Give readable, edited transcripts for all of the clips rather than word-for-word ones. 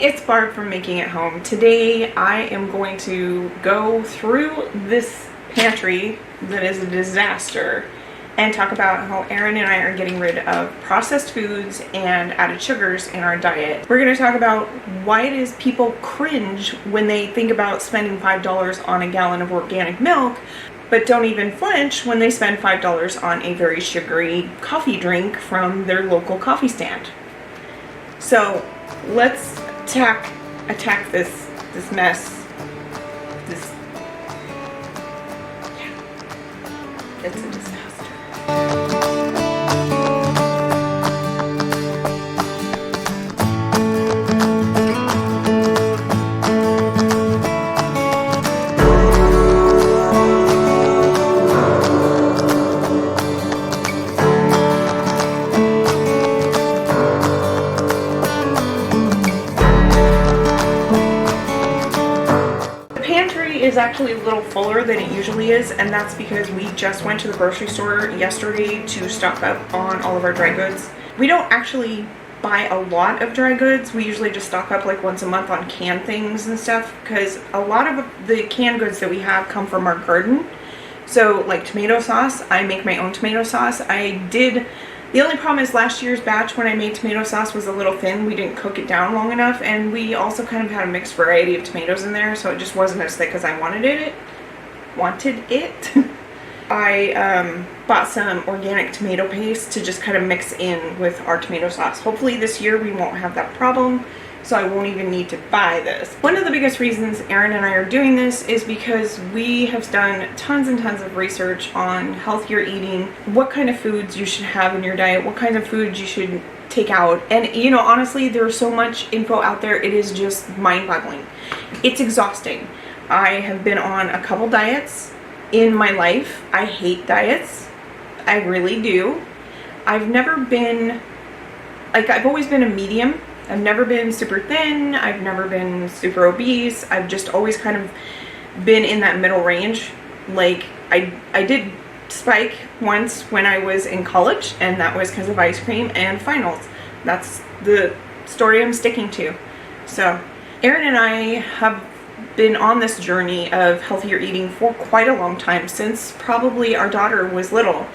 it's Barb from Making It Home. Today I am going to go through this pantry that is a disaster and talk about how Erin and I are getting rid of processed foods and added sugars in our diet. We're going to talk about why it is people cringe when they think about spending $5 on a gallon of organic milk, but don't even flinch when they spend $5 on a very sugary coffee drink from their local coffee stand. So let's attack this mess. It's a disaster. Is actually a little fuller than it usually is, and that's because we just went to the grocery store yesterday to stock up on all of our dry goods. We don't actually buy a lot of dry goods. We usually just stock up like once a month on canned things and stuff, because a lot of the canned goods that we have come from our garden. So like tomato sauce, I make my own tomato sauce. The only problem is last year's batch when I made tomato sauce was a little thin. We didn't cook it down long enough, and we also kind of had a mixed variety of tomatoes in there, so it just wasn't as thick as I wanted it. I bought some organic tomato paste to just kind of mix in with our tomato sauce. Hopefully this year we won't have that problem, so I won't even need to buy this. One of the biggest reasons Erin and I are doing this is because we have done tons and tons of research on healthier eating, what kind of foods you should have in your diet, what kind of foods you should take out. And you know, honestly, there's so much info out there, it is just mind-boggling. It's exhausting. I have been on a couple diets in my life. I hate diets. I really do. I've always been a medium. I've never been super thin, I've never been super obese, I've just always kind of been in that middle range. Like, I did spike once when I was in college, and that was because of ice cream and finals. That's the story I'm sticking to. So, Erin and I have been on this journey of healthier eating for quite a long time, since probably our daughter was little.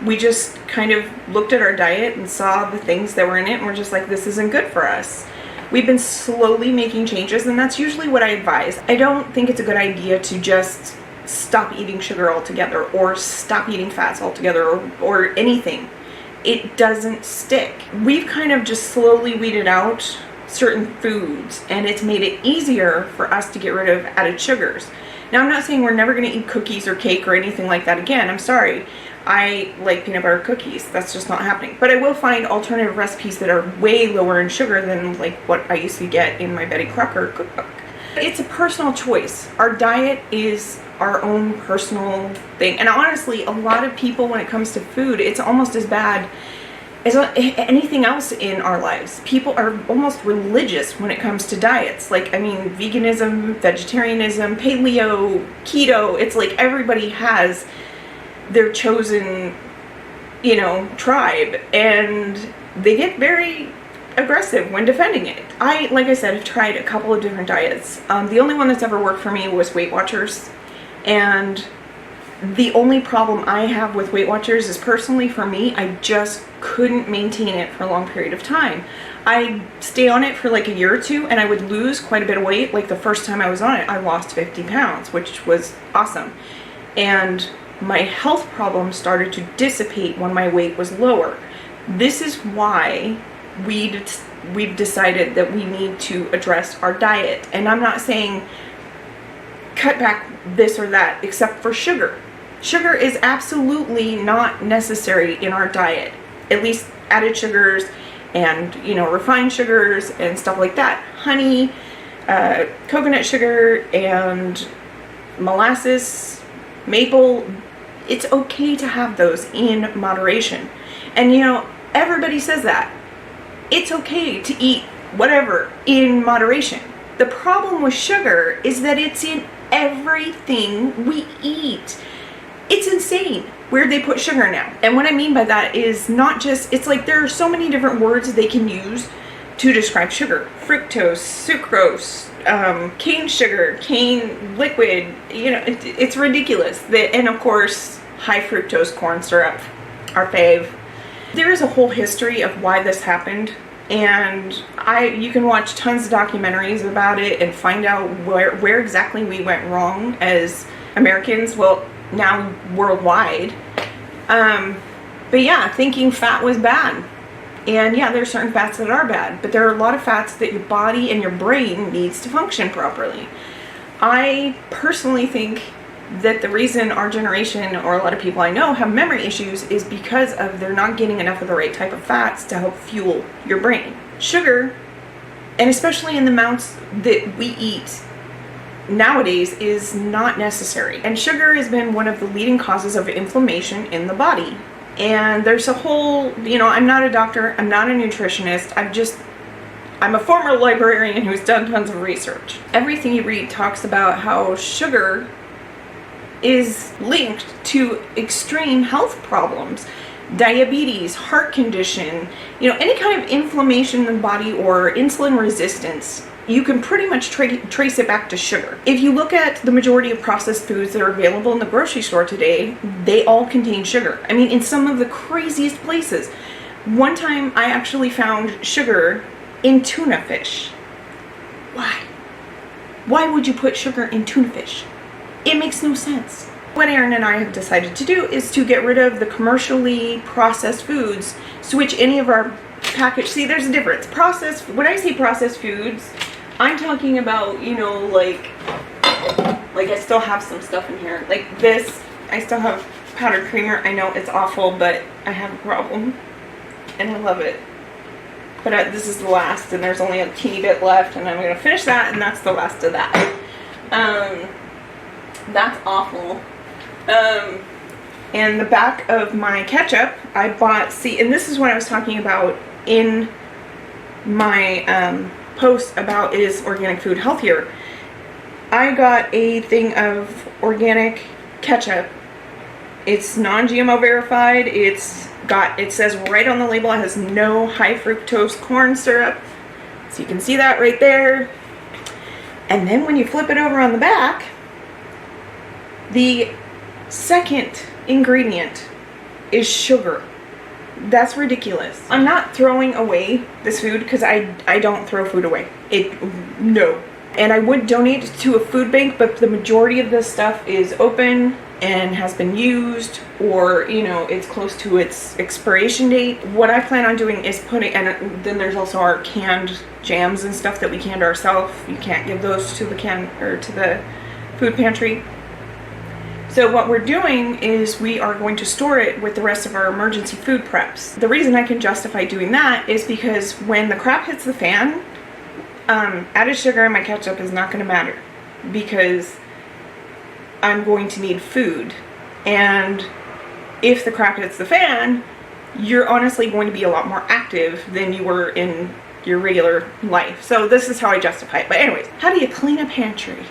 We just kind of looked at our diet and saw the things that were in it, and we're just like, this isn't good for us. We've been slowly making changes, and that's usually what I advise. I don't think it's a good idea to just stop eating sugar altogether, or stop eating fats altogether, or anything. It doesn't stick. We've kind of just slowly weeded out certain foods, and it's made it easier for us to get rid of added sugars. Now, I'm not saying we're never going to eat cookies or cake or anything like that again. I'm sorry. I like peanut butter cookies. That's just not happening. But I will find alternative recipes that are way lower in sugar than like what I used to get in my Betty Crocker cookbook. It's a personal choice. Our diet is our own personal thing. And honestly, a lot of people, when it comes to food, it's almost as bad as anything else in our lives. People are almost religious when it comes to diets. Like, I mean, veganism, vegetarianism, paleo, keto, it's like everybody has their chosen, tribe, and they get very aggressive when defending it. Like I said, have tried a couple of different diets. The only one that's ever worked for me was Weight Watchers, and the only problem I have with Weight Watchers is, personally for me, I just couldn't maintain it for a long period of time. I'd stay on it for like a year or two, and I would lose quite a bit of weight. Like the first time I was on it, I lost 50 pounds, which was awesome. And my health problems started to dissipate when my weight was lower. This is why we've decided that we need to address our diet. And I'm not saying cut back this or that, except for sugar. Sugar is absolutely not necessary in our diet. At least added sugars and, refined sugars and stuff like that. Honey, coconut sugar, and molasses, maple, it's okay to have those in moderation. And everybody says that. It's okay to eat whatever in moderation. The problem with sugar is that it's in everything we eat. It's insane where they put sugar now. And what I mean by that is not just, it's like there are so many different words they can use to describe sugar. Fructose, sucrose, cane sugar, cane liquid, you know, it's ridiculous. And of course, high fructose corn syrup, our fave. There is a whole history of why this happened, and you can watch tons of documentaries about it and find out where exactly we went wrong as Americans, well, now worldwide. But yeah, thinking fat was bad. And yeah, there are certain fats that are bad, but there are a lot of fats that your body and your brain needs to function properly. I personally think that the reason our generation, or a lot of people I know, have memory issues is because of they're not getting enough of the right type of fats to help fuel your brain. Sugar, and especially in the amounts that we eat nowadays, is not necessary. And sugar has been one of the leading causes of inflammation in the body. And there's a whole, you know, I'm not a doctor, I'm not a nutritionist, I'm a former librarian who's done tons of research. Everything you read talks about how sugar is linked to extreme health problems, diabetes, heart condition, you know, any kind of inflammation in the body or insulin resistance. You can pretty much trace it back to sugar. If you look at the majority of processed foods that are available in the grocery store today, they all contain sugar. I mean, in some of the craziest places. One time I actually found sugar in tuna fish. Why? Why would you put sugar in tuna fish? It makes no sense. What Aaron and I have decided to do is to get rid of the commercially processed foods, switch any of our package. See, there's a difference. When I say processed foods, I'm talking about, you know, like I still have some stuff in here. Like this, I still have powdered creamer. I know it's awful, but I have a problem. And I love it. But this is the last, and there's only a teeny bit left, and I'm going to finish that, and that's the last of that. That's awful. And the back of my ketchup, I bought, see, and this is what I was talking about in my post about is organic food healthier. I got a thing of organic ketchup. It's non-GMO verified. It says right on the label, it has no high fructose corn syrup. So you can see that right there. And then when you flip it over on the back, the second ingredient is sugar. That's ridiculous. I'm not throwing away this food because I don't throw food away. No. And I would donate to a food bank, but the majority of this stuff is open and has been used, or, you know, it's close to its expiration date. What I plan on doing is and then there's also our canned jams and stuff that we canned ourselves. You can't give those to the food pantry. So what we're doing is we are going to store it with the rest of our emergency food preps. The reason I can justify doing that is because when the crap hits the fan, added sugar in my ketchup is not going to matter, because I'm going to need food. And if the crap hits the fan, you're honestly going to be a lot more active than you were in your regular life. So this is how I justify it. But anyways, how do you clean a pantry?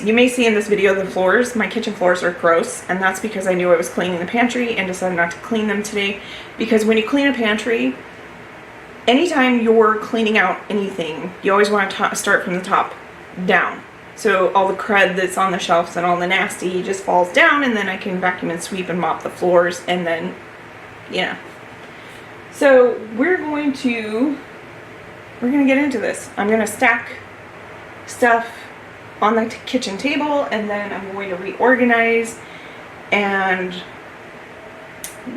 You may see in this video the floors, my kitchen floors are gross, and that's because I knew I was cleaning the pantry and decided not to clean them today. Because when you clean a pantry, anytime you're cleaning out anything, you always want to start from the top down. So all the crud that's on the shelves and all the nasty just falls down, and then I can vacuum and sweep and mop the floors, and then, yeah. So we're going to get into this. I'm going to stack stuff on the kitchen table, and then I'm going to reorganize, and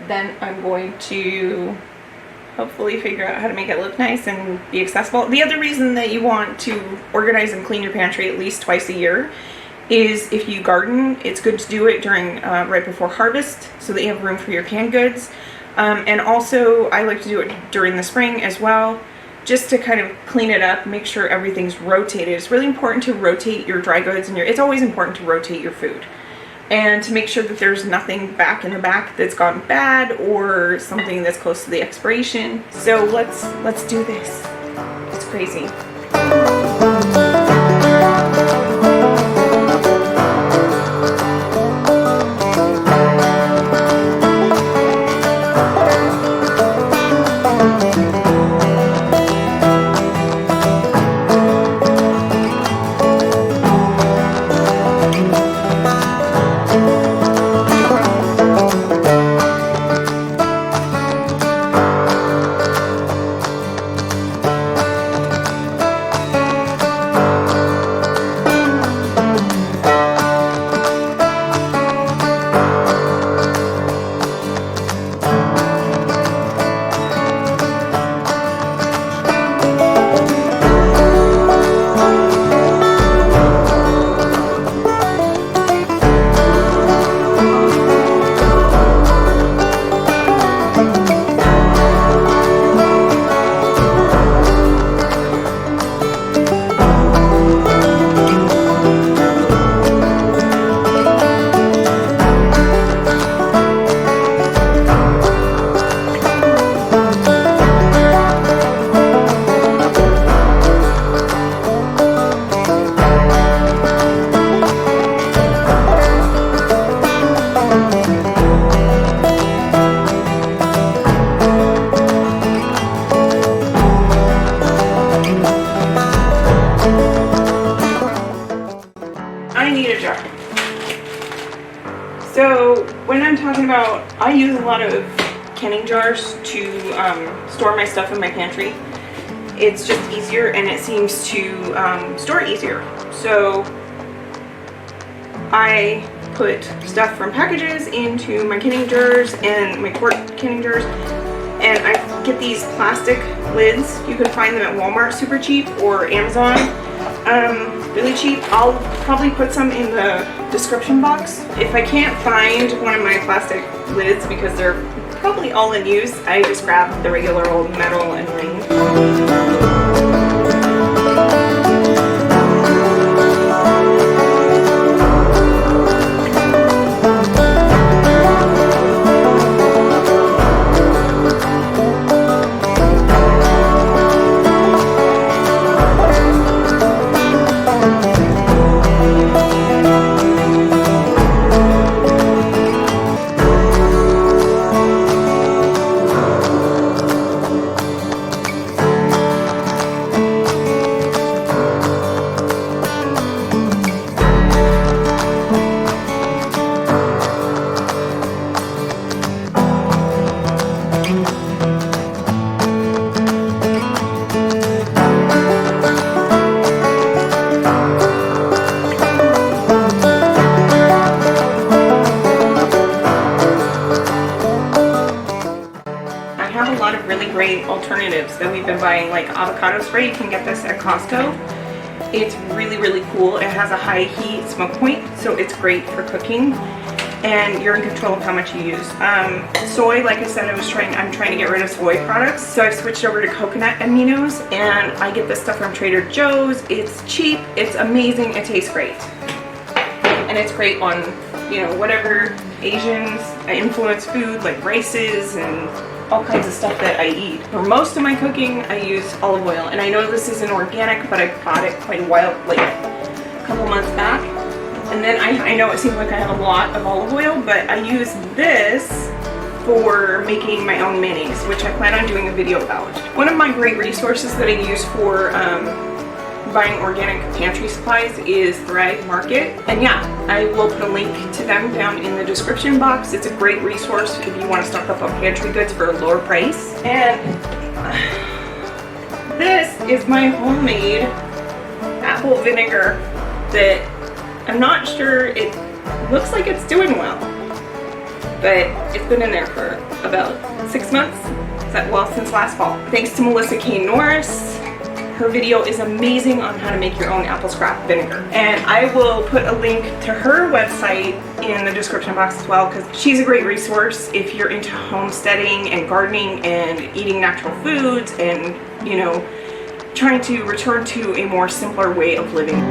then I'm going to hopefully figure out how to make it look nice and be accessible. The other reason that you want to organize and clean your pantry at least twice a year is if you garden, it's good to do it during right before harvest so that you have room for your canned goods. And also I like to do it during the spring as well, just to kind of clean it up, make sure everything's rotated. It's really important to rotate your dry goods, and it's always important to rotate your food. And to make sure that there's nothing back in the back that's gone bad or something that's close to the expiration. So let's do this. It's crazy. a lot of canning jars to store my stuff in my pantry. It's just easier and it seems to store easier. So I put stuff from packages into my canning jars and my quart canning jars, and I get these plastic lids. You can find them at Walmart super cheap, or Amazon really cheap. I'll probably put some in the description box. If I can't find one of my plastic lids because they're probably all in use, I just grab the regular old metal and ring. Great alternatives that we've been buying, like avocado spray. You can get this at Costco. It's really cool. It has a high heat smoke point, so it's great for cooking, and you're in control of how much you use. Soy, like I said, I'm trying to get rid of soy products, so I switched over to coconut aminos, and I get this stuff from Trader Joe's. It's cheap, it's amazing, it tastes great, and it's great on, you know, whatever Asians influence food, like rices and all kinds of stuff that I eat. For most of my cooking, I use olive oil, and I know this isn't organic, but I bought it quite a while, like a couple months back. And then I know it seems like I have a lot of olive oil, but I use this for making my own mayonnaise, which I plan on doing a video about. One of my great resources that I use for buying organic pantry supplies is Thrive Market, and yeah, I will put a link to them down in the description box. It's a great resource if you want to stock up on pantry goods for a lower price. And this is my homemade apple vinegar that I'm not sure, it looks like it's doing well, but it's been in there for about 6 months, well, since last fall. Thanks to Melissa K. Norris. Her video is amazing on how to make your own apple scrap vinegar. And I will put a link to her website in the description box as well, because she's a great resource if you're into homesteading and gardening and eating natural foods and, you know, trying to return to a more simpler way of living.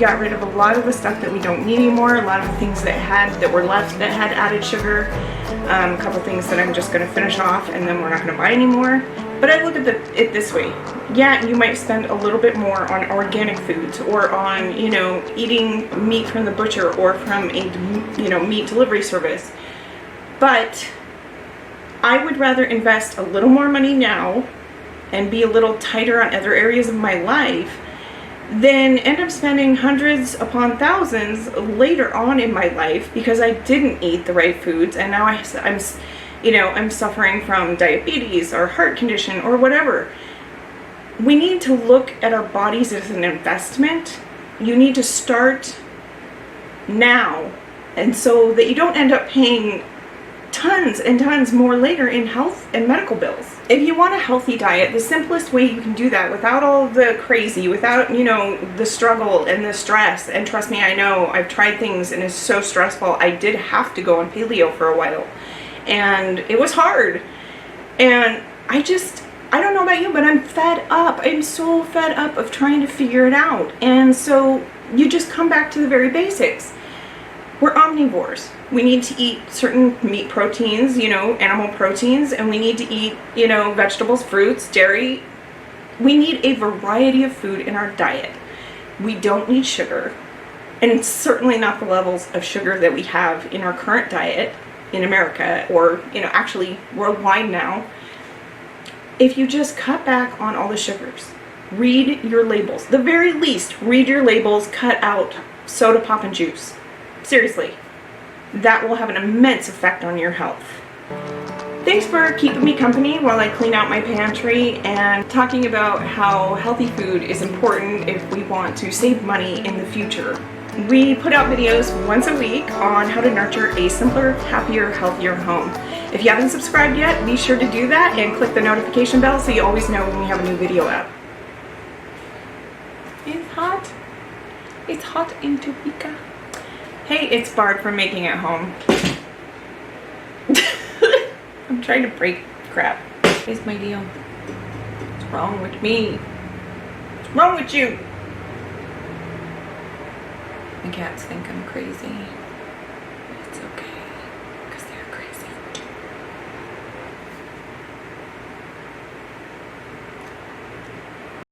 got rid of a lot of the stuff that we don't need anymore, a lot of the things that were left that had added sugar, a couple things that I'm just going to finish off and then we're not going to buy anymore. But I look at it this way. Yeah, you might spend a little bit more on organic foods or on, you know, eating meat from the butcher or from a, you know, meat delivery service. But I would rather invest a little more money now and be a little tighter on other areas of my life than end up spending hundreds upon thousands later on in my life because I didn't eat the right foods and now I'm suffering from diabetes or heart condition or whatever. We need to look at our bodies as an investment. You need to start now, and so that you don't end up paying tons and tons more later in health and medical bills. If you want a healthy diet, the simplest way you can do that without all the crazy, without, you know, the struggle and the stress, and trust me, I know, I've tried things and it's so stressful. I did have to go on paleo for a while and it was hard, and I don't know about you, but I'm fed up. I'm so fed up of trying to figure it out. And so you just come back to the very basics. We're omnivores. We need to eat certain meat proteins, you know, animal proteins, and we need to eat, you know, vegetables, fruits, dairy. We need a variety of food in our diet. We don't need sugar, and it's certainly not the levels of sugar that we have in our current diet in America, or, you know, actually worldwide now. If you just cut back on all the sugars, read your labels. The very least, read your labels, cut out soda pop and juice. Seriously, that will have an immense effect on your health. Thanks for keeping me company while I clean out my pantry and talking about how healthy food is important if we want to save money in the future. We put out videos once a week on how to nurture a simpler, happier, healthier home. If you haven't subscribed yet, be sure to do that and click the notification bell so you always know when we have a new video out. It's hot. It's hot in Topeka. Hey, it's Barb from Making at Home. I'm trying to break crap. Here's my deal. What's wrong with me? What's wrong with you? My cats think I'm crazy.